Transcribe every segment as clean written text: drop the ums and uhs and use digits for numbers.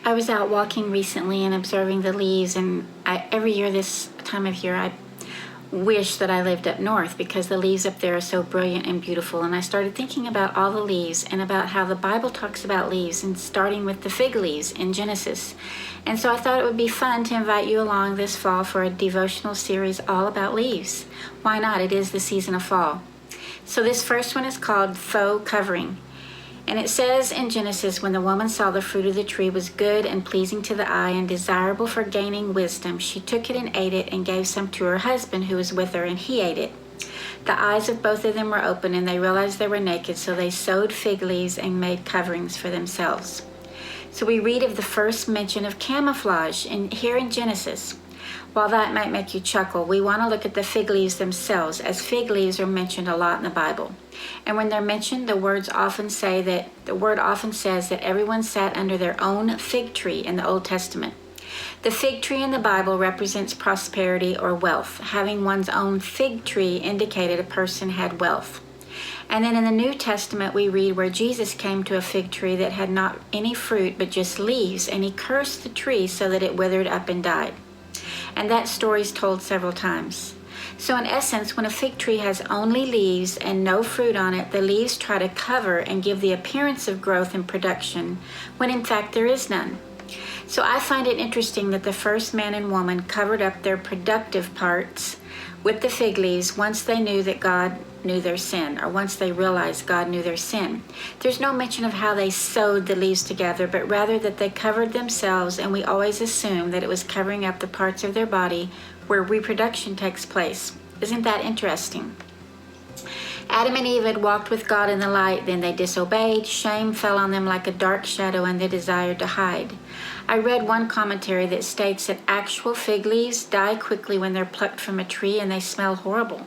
I was out walking recently and observing the leaves, and every year this time of year I wish that I lived up north because the leaves up there are so brilliant and beautiful. And I started thinking about all the leaves and about how the Bible talks about leaves, and starting with the fig leaves in Genesis. And so I thought it would be fun to invite you along this fall for a devotional series all about leaves. Why not? It is the season of fall. So this first one is called Faux covering. And it says in Genesis, when the woman saw the fruit of the tree was good and pleasing to the eye and desirable for gaining wisdom, she took it and ate it and gave some to her husband who was with her, and he ate it. The eyes of both of them were open, and they realized they were naked, so they sewed fig leaves and made coverings for themselves. So we read of the first mention of camouflage here in Genesis. While that might make you chuckle, we want to look at the fig leaves themselves, as fig leaves are mentioned a lot in the Bible. And when they're mentioned, the word often says that everyone sat under their own fig tree in the Old Testament. The fig tree in the Bible represents prosperity or wealth. Having one's own fig tree indicated a person had wealth. And then in the New Testament, we read where Jesus came to a fig tree that had not any fruit but just leaves, and he cursed the tree so that it withered up and died. And that story is told several times. So in essence, when a fig tree has only leaves and no fruit on it, the leaves try to cover and give the appearance of growth and production, when in fact there is none. So I find it interesting that the first man and woman covered up their productive parts with the fig leaves once they knew that God knew their sin, or once they realized God knew their sin. There's no mention of how they sewed the leaves together, but rather that they covered themselves, and we always assume that it was covering up the parts of their body where reproduction takes place. Isn't that interesting? Adam and Eve had walked with God in the light, then they disobeyed. Shame fell on them like a dark shadow, and they desired to hide. I read one commentary that states that actual fig leaves die quickly when they're plucked from a tree, and they smell horrible.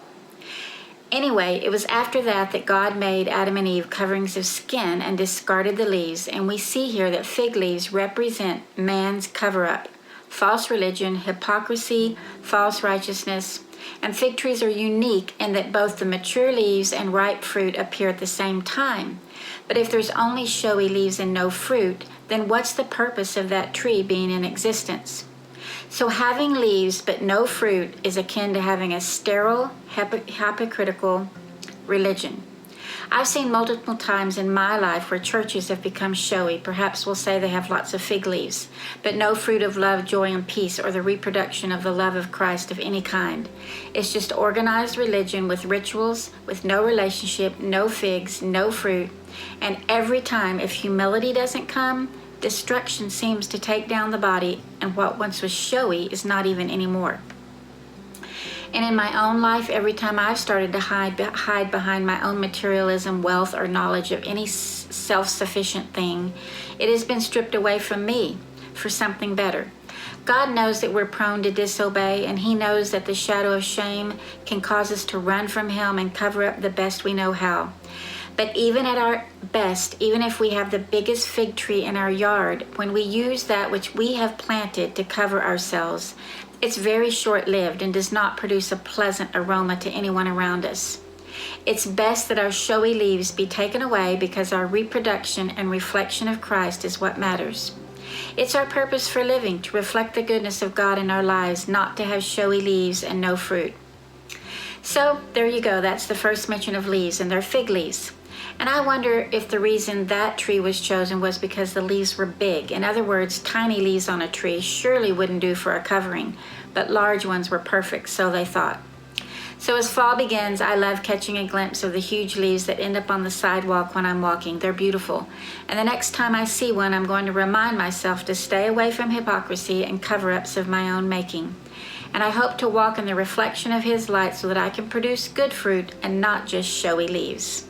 Anyway, it was after that God made Adam and Eve coverings of skin and discarded the leaves, and we see here that fig leaves represent man's cover-up, false religion, hypocrisy, false righteousness. And fig trees are unique in that both the mature leaves and ripe fruit appear at the same time. But if there's only showy leaves and no fruit, then what's the purpose of that tree being in existence? So having leaves but no fruit is akin to having a sterile, hypocritical religion. I've seen multiple times in my life where churches have become showy. Perhaps we'll say they have lots of fig leaves, but no fruit of love, joy, and peace, or the reproduction of the love of Christ of any kind. It's just organized religion with rituals, with no relationship, no figs, no fruit. And every time, if humility doesn't come, destruction seems to take down the body, and what once was showy is not even anymore. And in my own life, every time I've started to hide behind my own materialism, wealth, or knowledge of any self-sufficient thing, it has been stripped away from me for something better. God knows that we're prone to disobey, and he knows that the shadow of shame can cause us to run from him and cover up the best we know how. But even at our best, even if we have the biggest fig tree in our yard, when we use that which we have planted to cover ourselves, it's very short-lived and does not produce a pleasant aroma to anyone around us. It's best that our showy leaves be taken away, because our reproduction and reflection of Christ is what matters. It's our purpose for living, to reflect the goodness of God in our lives, not to have showy leaves and no fruit. So there you go. That's the first mention of leaves, and they're fig leaves. And I wonder if the reason that tree was chosen was because the leaves were big. In other words, tiny leaves on a tree surely wouldn't do for a covering, but large ones were perfect, so they thought. So as fall begins, I love catching a glimpse of the huge leaves that end up on the sidewalk when I'm walking. They're beautiful. And the next time I see one, I'm going to remind myself to stay away from hypocrisy and cover-ups of my own making. And I hope to walk in the reflection of his light so that I can produce good fruit and not just showy leaves.